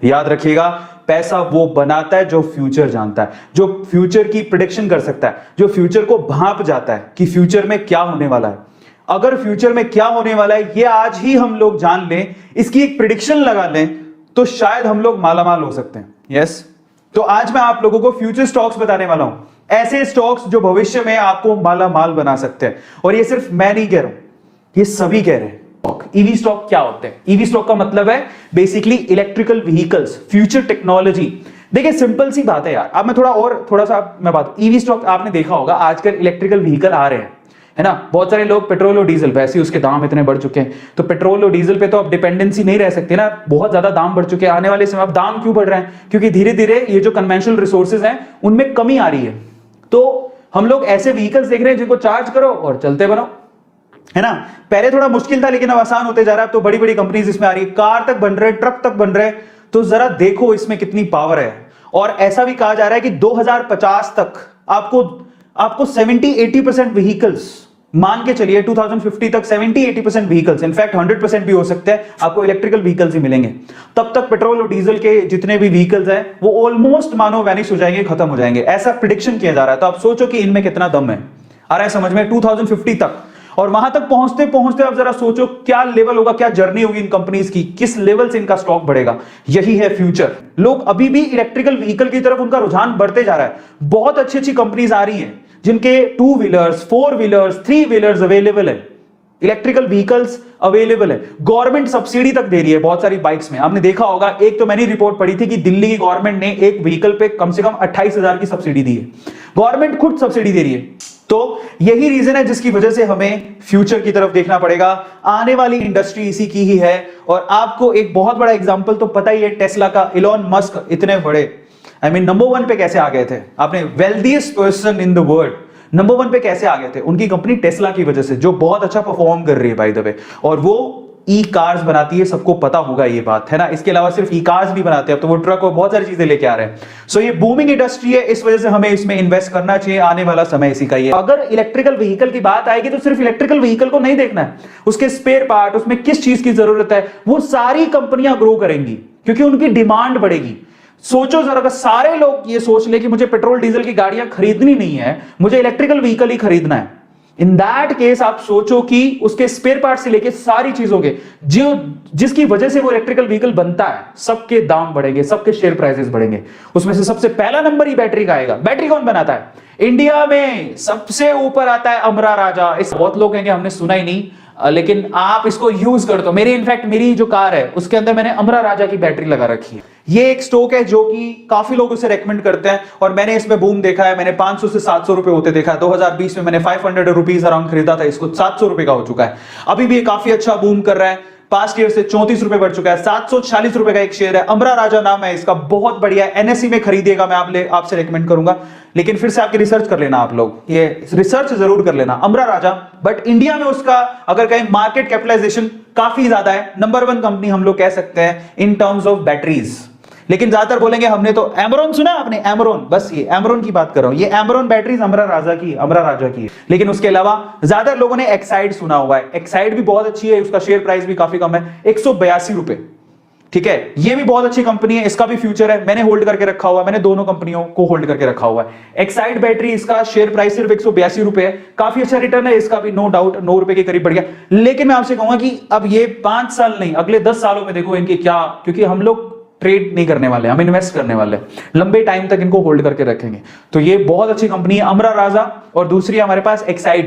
याद रखिएगा, पैसा वो बनाता है जो फ्यूचर जानता है, जो फ्यूचर की प्रिडिक्शन कर सकता है, जो फ्यूचर को भांप जाता है कि फ्यूचर में क्या होने वाला है। अगर फ्यूचर में क्या होने वाला है ये आज ही हम लोग जान लें, इसकी एक प्रिडिक्शन लगा लें, तो शायद हम लोग मालामाल हो सकते हैं। यस, तो आज मैं आप लोगों को फ्यूचर स्टॉक्स बताने वाला हूं, ऐसे स्टॉक्स जो भविष्य में आपको मालामाल बना सकते हैं। और ये सिर्फ मैं नहीं कह रहा हूं, ये सभी कह रहे हैं। ईवी स्टॉक क्या होते हैं? ईवी स्टॉक का मतलब है basically electrical vehicles, future technology. देखिए सिंपल सी बात है यार, अब मैं थोड़ा सा मैं बात, ईवी स्टॉक आपने देखा होगा, आजकल इलेक्ट्रिकल व्हीकल आ रहे हैं, है ना। बहुत सारे लोग पेट्रोल और डीजल, वैसे ही उसके दाम इतने बढ़ चुके हैं, तो पेट्रोल और डीजल पे तो अब डिपेंडेंसी नहीं रह सकती ना, बहुत ज्यादा दाम बढ़ चुके हैं। आने वाले समय अब दाम क्यों बढ़ रहे हैं? क्योंकि धीरे धीरे ये जो कन्वेंशनल रिसोर्सेज हैं उनमें कमी आ रही है। तो हम लोग ऐसे व्हीकल्स देख रहे हैं जिनको चार्ज करो और चलते बनो, है ना। पहले थोड़ा मुश्किल था लेकिन अब आसान होते जा रहा है। अब तो बड़ी बड़ी कंपनीज इसमें आ रही है, कार तक बन रहे, ट्रक तक बन रहे। तो जरा देखो इसमें कितनी पावर है। और ऐसा भी कहा जा रहा है कि 2050 तक आपको 70-80% व्हीकल्स, मान के चलिए 2050 तक 70-80% व्हीकल्स, इनफैक्ट 100% भी हो सकते हैं, आपको इलेक्ट्रिकल व्हीकल्स ही मिलेंगे। तब तक पेट्रोल और डीजल के जितने भी व्हीकल्स हैं वो ऑलमोस्ट मानो वैनिश हो जाएंगे, खत्म हो जाएंगे, ऐसा प्रिडिक्शन किया जा रहा है। तो आप सोचो कि इनमें कितना दम है। आ रहा है समझ में? 2050 तक। और वहां तक पहुंचते पहुंचते आप जरा सोचो क्या लेवल होगा, क्या जर्नी होगी इन कंपनीज की, किस लेवल से इनका स्टॉक बढ़ेगा। यही है फ्यूचर। लोग अभी भी इलेक्ट्रिकल व्हीकल की तरफ उनका रुझान बढ़ते जा रहा है। बहुत अच्छी अच्छी कंपनीज आ रही हैं जिनके 2 व्हीलर्स, 4 व्हीलर्स, 3 व्हीलर्स अवेलेबल है, इलेक्ट्रिकल व्हीकल्स अवेलेबल है। गवर्नमेंट सब्सिडी तक दे रही है बहुत सारी बाइक्स में। आपने देखा होगा, एक तो मैंने रिपोर्ट पढ़ी थी कि दिल्ली की गवर्नमेंट ने एक व्हीकल पे कम से कम 28,000 की सब्सिडी दी है। गवर्नमेंट खुद सब्सिडी दे रही है। तो यही रीजन है जिसकी वजह से हमें फ्यूचर की तरफ देखना पड़ेगा। आने वाली इंडस्ट्री इसी की ही है। और आपको एक बहुत बड़ा एग्जांपल तो पता ही है टेस्ला का। इलॉन मस्क इतने बड़े, नंबर 1 पे कैसे आ गए थे? आपने wealthiest person in the world, number 1 पे कैसे आ गए थे? उनकी कंपनी टेस्ला की वजह से, जो बहुत अच्छा परफॉर्म कर रही है बाय द वे। और वो ई कार्स बनाती है, सबको पता होगा ये बात, है ना। इसके अलावा सिर्फ ई कार्स भी बनाते हैं, तो वो ट्रक और बहुत सारी चीजें लेके आ रहे हैं। सो ये बूमिंग इंडस्ट्री है, इस वजह से हमें इसमें इन्वेस्ट करना चाहिए। आने वाला समय इसी का ही है। अगर इलेक्ट्रिकल व्हीकल की बात आएगी तो सिर्फ इलेक्ट्रिकल व्हीकल को नहीं देखना है, उसके स्पेयर पार्ट, उसमें किस चीज की जरूरत है, वो सारी कंपनियां ग्रो करेंगी क्योंकि उनकी डिमांड बढ़ेगी। सोचो जरा, अगर सारे लोग ये सोच ले कि मुझे पेट्रोल डीजल की गाड़ियां खरीदनी नहीं है, मुझे इलेक्ट्रिकल व्हीकल ही खरीदना है, इन दैट केस आप सोचो कि उसके स्पेयर पार्ट से लेके सारी चीजों के जिसकी वजह से वो इलेक्ट्रिकल व्हीकल बनता है, सबके दाम बढ़ेंगे, सबके शेयर प्राइसेस बढ़ेंगे। उसमें से सबसे पहला नंबर ही बैटरी का आएगा। बैटरी कौन बनाता है? इंडिया में सबसे ऊपर आता है अमरा राजा। इस बहुत लोग कहेंगे हमने सुना ही नहीं, लेकिन आप इसको यूज कर दो। मेरी जो कार है उसके अंदर मैंने अमरा राजा की बैटरी लगा रखी है। ये एक स्टॉक है जो कि काफी लोग उसे रेकमेंड करते हैं और मैंने इसमें बूम देखा है। मैंने 500 से 700 रुपए होते देखा है। 2020 में मैंने 500 रुपीज अराउंड खरीदा था, इसको 700 रुपए का हो चुका है। अभी भी ये काफी अच्छा बूम कर रहा है। पास्ट ईयर से 34 रुपए बढ़ चुका है। 740 रुपए का एक शेयर है। अमरा राजा नाम है इसका, बहुत बढ़िया है। एनएसई में खरीदिएगा, मैं आपसे रेकमेंड करूंगा। लेकिन फिर से आपकी रिसर्च कर लेना, आप लोग ये रिसर्च जरूर कर लेना। अमरा राजा, बट इंडिया में उसका अगर कहें मार्केट कैपिटलाइजेशन काफी ज्यादा है। नंबर 1 कंपनी हम लोग कह सकते हैं इन टर्म्स ऑफ बैटरीज। लेकिन ज्यादातर बोलेंगे हमने तो एमरॉन सुना, आपने एमरॉन, बस ये एमरॉन की बात कर रहा हूं। ये एमरॉन बैटरीज अमरा राजा की। लेकिन उसके अलावा ज्यादातर लोगों ने एक्साइड सुना हुआ है। एक्साइड भी बहुत अच्छी है, उसका शेयर प्राइस भी काफी कम है, 182 रुपए। ठीक है, ये भी बहुत अच्छी कंपनी है, इसका भी फ्यूचर है। मैंने होल्ड करके रखा हुआ है, मैंने दोनों कंपनियों को होल्ड करके रखा हुआ है। एक्साइड बैटरी, इसका शेयर प्राइस सिर्फ 182 रुपए है। काफी अच्छा रिटर्न है इसका भी, नो डाउट, 9 रुपए के करीब बढ़ गया। लेकिन मैं आपसे कहूंगा कि अब ये 5 साल नहीं, अगले 10 सालों में देखो इनके क्या, क्योंकि हम लोग ट्रेड नहीं करने वाले, हम इन्वेस्ट करने वाले, लंबे टाइम तक इनको होल्ड करके रखेंगे। तो ये बहुत अच्छी कंपनी है अमरा राजा। और दूसरी हमारे पास एक्साइड।